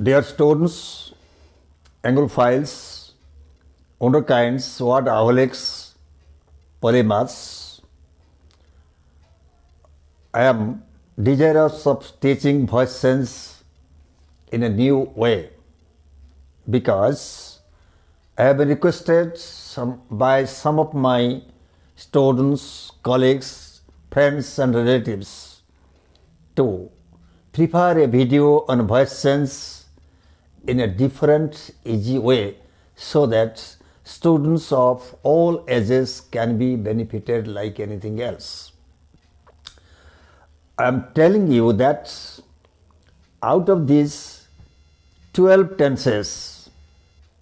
Dear students, Anglophiles, Wonderkinds, Wordaholics, Polymaths, I am desirous of teaching voice sense in a new way because I have been requested by some of my students, colleagues, friends and relatives to prepare a video on voice sense in a different, easy way so that students of all ages can be benefited like anything else. I am telling you that out of these 12 tenses,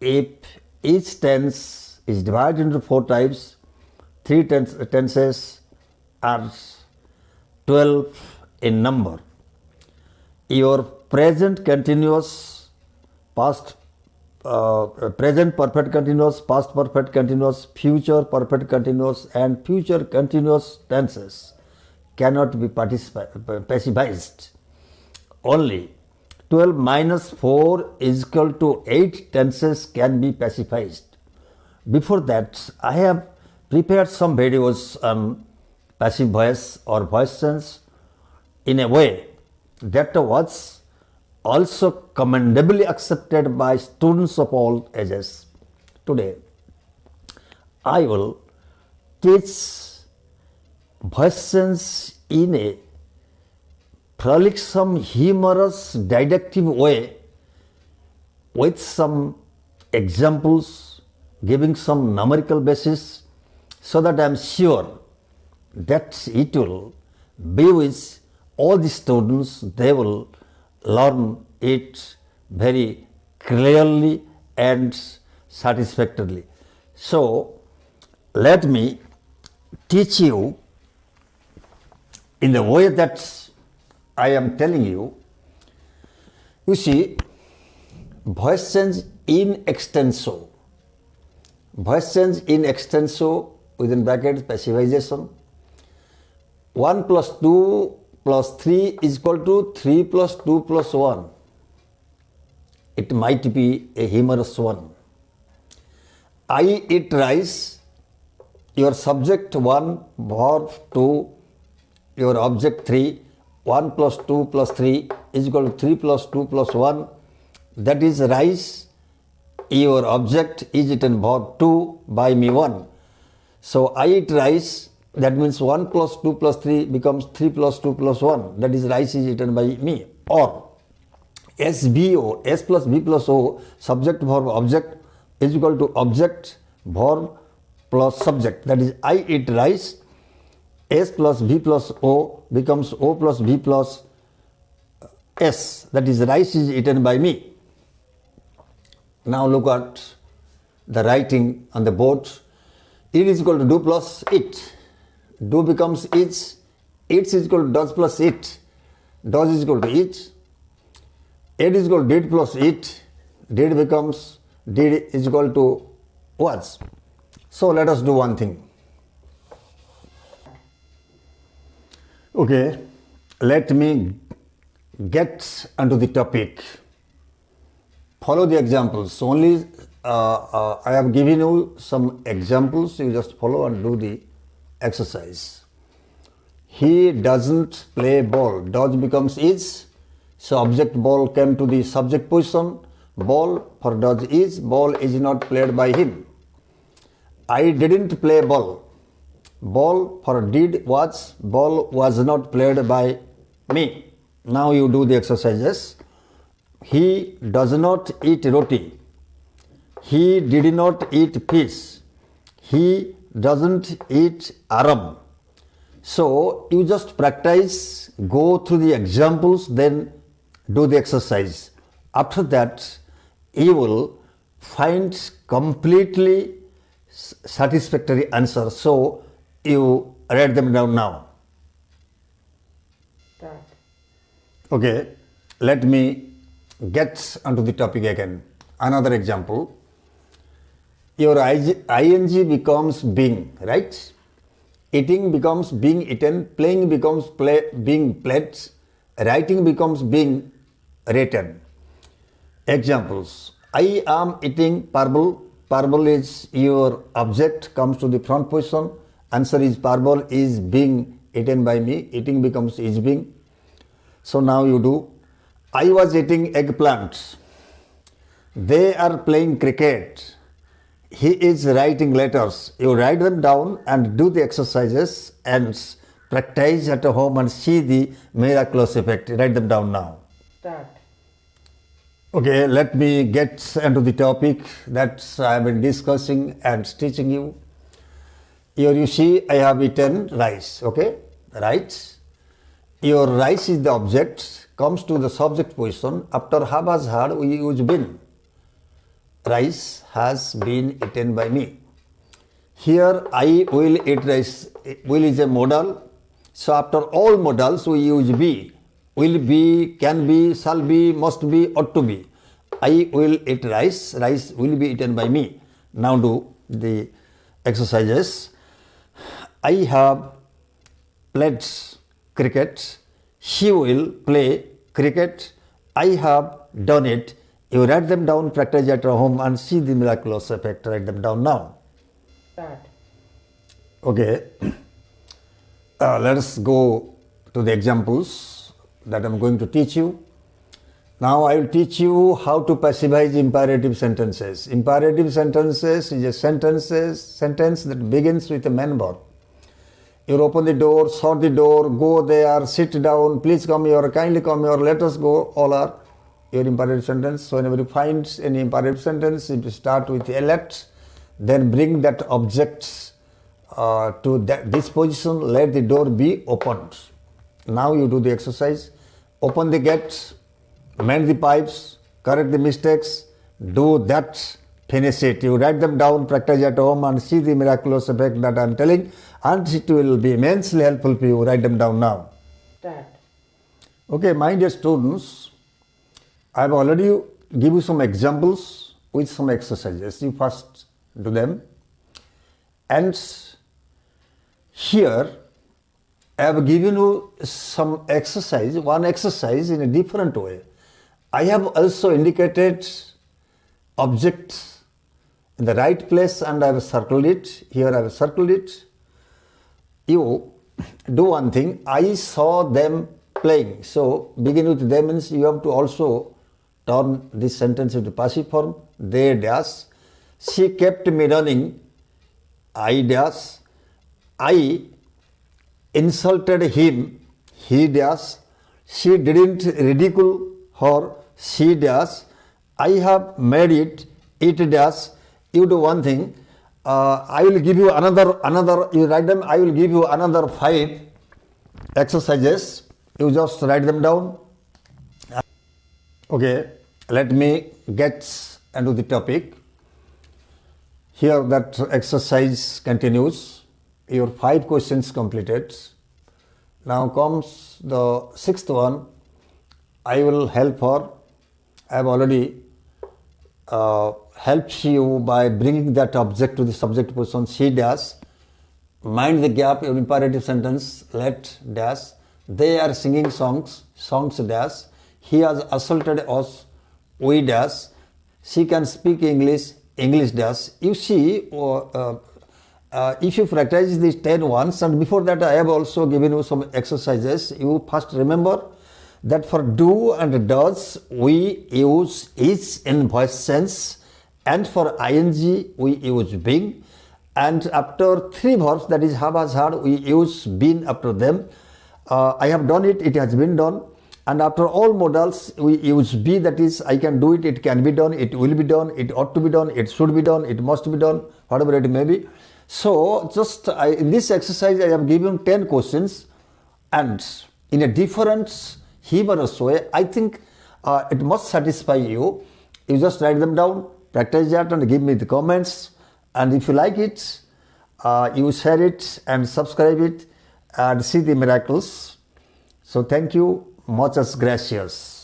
if each tense is divided into 4 types, 3 tenses are 12 in number. Your present continuous, present perfect continuous, past perfect continuous, future perfect continuous and future continuous tenses cannot be passivized. Only 12 minus 4 is equal to 8 tenses can be passivized. Before that, I have prepared some videos on passive voice or voice sense in a way that was also commendably accepted by students of all ages. Today, I will teach voice sense in a frolicsome, humorous, didactic way with some examples, giving some numerical basis, so that I am sure that it will be with all the students. They will learn it very clearly and satisfactorily. So, let me teach you in the way that I am telling you. You see, voice sense in extenso. Voice sense in extenso within brackets passivization. 1 plus 2 plus 3 is equal to 3 plus 2 plus 1. It might be a humorous one. I eat rice, your subject 1, verb 2, your object 3, 1 plus 2 plus 3 is equal to 3 plus 2 plus 1. That is rice, your object is eaten, verb 2 by me 1. So I eat rice. That means 1 plus 2 plus 3 becomes 3 plus 2 plus 1. That is rice is eaten by me. Or SVO, S plus V plus O, subject, verb, object is equal to object, verb plus subject. That is I eat rice. S plus V plus O becomes O plus V plus S. That is rice is eaten by me. Now look at the writing on the board. It is equal to do plus it. Do becomes its is equal to does plus it, does is equal to it is equal to did plus it, did becomes did is equal to was. So let us do one thing. Okay, let me get onto the topic. Follow the examples. Only I have given you some examples. You just follow and do the exercise. He doesn't play ball. Does becomes is. So object ball came to the subject position. Ball for does is. Ball is not played by him. I didn't play ball. Ball for did was. Ball was not played by me. Now you do the exercises. He does not eat roti. He did not eat fish. He doesn't eat Arab. So you just practice, go through the examples, then do the exercise. After that, you will find completely satisfactory answer. So you write them down now. Start. Okay, let me get onto the topic again. Another example. Your ing becomes being, right? Eating becomes being eaten, playing becomes being played, writing becomes being written. Examples. I am eating purple. Purple is your object, comes to the front position. Answer is purple is being eaten by me. Eating becomes is being. So now you do. I was eating eggplants. They are playing cricket. He is writing letters. You write them down and do the exercises and practice at home and see the miraculous effect. Write them down now. Start. Okay, let me get into the topic that I have been discussing and teaching you. Here you see I have eaten rice, okay? Rice. Your rice is the object, comes to the subject position. After have has had, we use been. Rice has been eaten by me. Here I will eat rice. Will is a modal. So after all modals we use be. Will be, can be, shall be, must be, ought to be. I will eat rice. Rice will be eaten by me. Now do the exercises. I have played cricket. She will play cricket. I have done it. You write them down, practice at home and see the miraculous effect. Write them down now. Start. Okay. Let us go to the examples that I am going to teach you. Now I will teach you how to passivize imperative sentences. Imperative sentences is a sentence that begins with a main verb. You open the door, shut the door, go there, sit down, please come here, kindly come here, let us go, all are your imperative sentence. So whenever you find any imperative sentence, if you start with let, then bring that object to this position, let the door be opened. Now you do the exercise. Open the gate, mend the pipes, correct the mistakes, do that, finish it. You write them down, practice at home and see the miraculous effect that I am telling, and it will be immensely helpful for you. Write them down now. Start. Okay, my dear students, I have already give you some examples with some exercises. You first do them. And here I have given you some exercise, one exercise in a different way. I have also indicated objects in the right place and I have circled it. Here I have circled it. You do one thing. I saw them playing. So begin with them means you have to also turn this sentence into passive form. They dash. She kept me running. I dash. I insulted him. He dash. She didn't ridicule her. She dash. I have made it. It dash. You do one thing. I will give you another. You write them. I will give you another 5 exercises. You just write them down. Okay, let me get into the topic. Here that exercise continues. Your 5 questions completed. Now comes the 6th one. I will help her. I have already helped you by bringing that object to the subject position. She dash. Mind the gap. Your imperative sentence. Let dash. They are singing songs. Songs dash. He has assaulted us. We dash. She can speak English. English dash. You see, if you practice these 10 once, and before that I have also given you some exercises. You first remember that for do and does we use is in voice sense, and for ing we use being, and after 3 verbs, that is have, has, had, we use been after them. I have done it, it has been done. And after all modals, we use be, that is I can do it, it can be done, it will be done, it ought to be done, it should be done, it must be done, whatever it may be. So just in this exercise I have given 10 questions, and in a different humorous way. I think it must satisfy you. You just write them down, practice that and give me the comments. And if you like it, you share it and subscribe it and see the miracles. So thank you. Muchas gracias.